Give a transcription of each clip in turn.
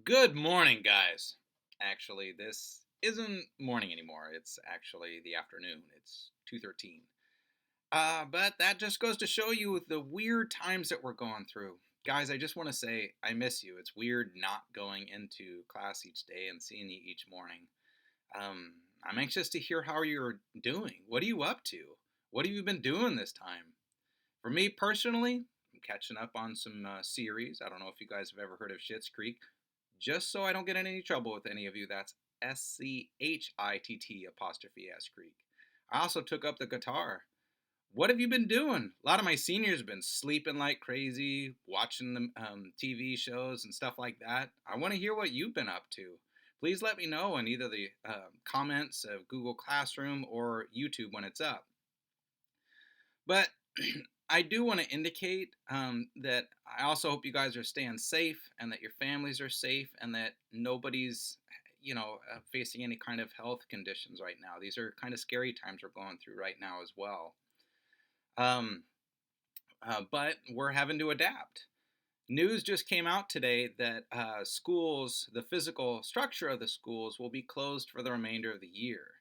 Good morning, guys. Actually, this isn't morning anymore. It's actually the afternoon. It's 2:13. But that just goes to show you the weird times that we're going through. Guys, I just want to say I miss you. It's weird not going into class each day and seeing you each morning. Um, I'm anxious to hear how you're doing. What are you up to? What have you been doing this time? For me personally, I'm catching up on some series. I don't know if you guys have ever heard of Schitt's Creek. Just so I don't get in any trouble with any of you, that's Schitt apostrophe S Creek. I also took up the guitar. What have you been doing? A lot of my seniors have been sleeping like crazy, watching the TV shows and stuff like that. I want to hear what you've been up to. Please let me know in either the comments of Google Classroom or YouTube when it's up. But I do want to indicate that I also hope you guys are staying safe and that your families are safe and that nobody's, facing any kind of health conditions right now. These are kind of scary times we're going through right now as well. Um, but we're having to adapt. News just came out today that schools, the physical structure of the schools, will be closed for the remainder of the year.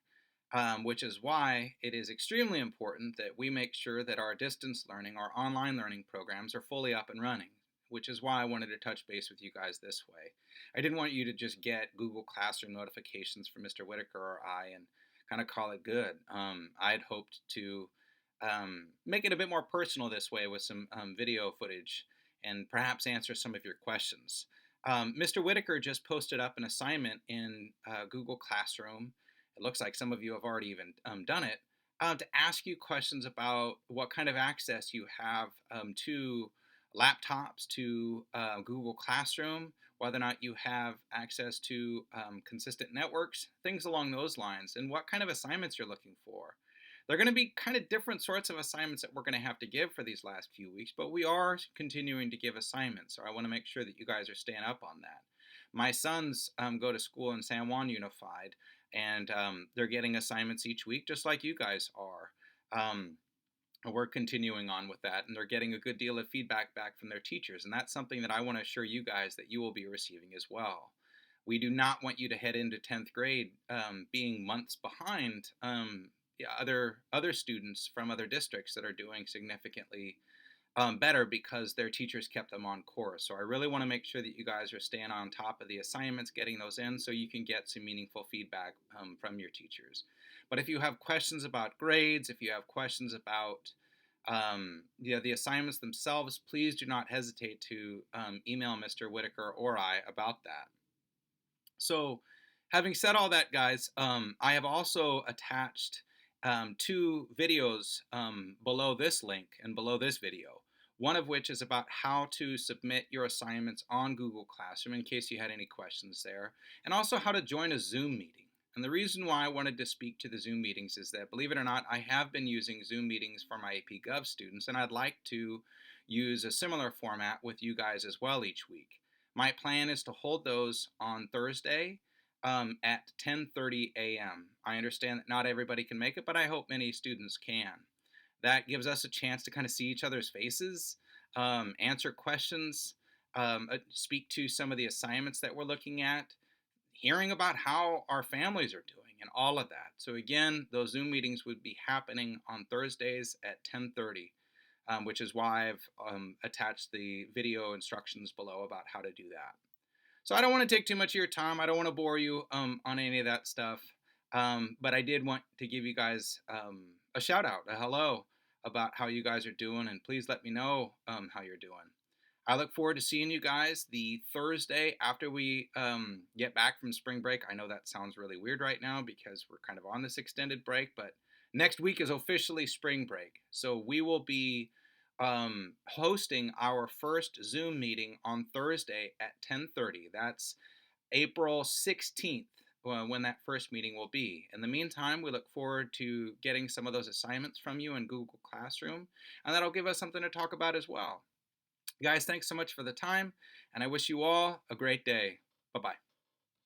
Which is why it is extremely important that we make sure that our distance learning, our online learning programs are fully up and running, which is why I wanted to touch base with you guys this way. I didn't want you to just get Google Classroom notifications from Mr. Whitaker or I and kind of call it good. I'd hoped to make it a bit more personal this way with some video footage and perhaps answer some of your questions. Mr. Whitaker just posted up an assignment in Google Classroom. It looks like some of you have already even done it, to ask you questions about what kind of access you have to laptops, to Google Classroom, whether or not you have access to consistent networks, things along those lines, and what kind of assignments you're looking for. They're going to be kind of different sorts of assignments that we're going to have to give for these last few weeks, but we are continuing to give assignments, so I want to make sure that you guys are staying up on that. My sons go to school in San Juan Unified, and they're getting assignments each week, just like you guys are. We're continuing on with that, and they're getting a good deal of feedback back from their teachers, and that's something that I want to assure you guys that you will be receiving as well. We do not want you to head into 10th grade being months behind yeah, other students from other districts that are doing significantly better because their teachers kept them on course. So I really want to make sure that you guys are staying on top of the assignments, getting those in so you can get some meaningful feedback from your teachers. But if you have questions about grades, if you have questions about the assignments themselves, please do not hesitate to email Mr. Whitaker or I about that. So having said all that, guys, I have also attached two videos below this link and below this video. One of which is about how to submit your assignments on Google Classroom in case you had any questions there, and also how to join a Zoom meeting. And the reason why I wanted to speak to the Zoom meetings is that, believe it or not, I have been using Zoom meetings for my AP Gov students, and I'd like to use a similar format with you guys as well each week. My plan is to hold those on Thursday at 10:30 a.m. I understand that not everybody can make it, but I hope many students can. That gives us a chance to kind of see each other's faces, answer questions, speak to some of the assignments that we're looking at, hearing about how our families are doing, and all of that. So again, those Zoom meetings would be happening on Thursdays at 10:30, which is why I've attached the video instructions below about how to do that. So I don't want to take too much of your time. I don't want to bore you on any of that stuff. But I did want to give you guys a shout out, a hello about how you guys are doing, and please let me know how you're doing. I look forward to seeing you guys the Thursday after we get back from spring break. I know that sounds really weird right now because we're kind of on this extended break, but next week is officially spring break. So we will be hosting our first Zoom meeting on Thursday at 10:30. That's April 16th when that first meeting will be. In the meantime, we look forward to getting some of those assignments from you in Google Classroom, and that'll give us something to talk about as well. Guys, thanks so much for the time, and I wish you all a great day. Bye-bye.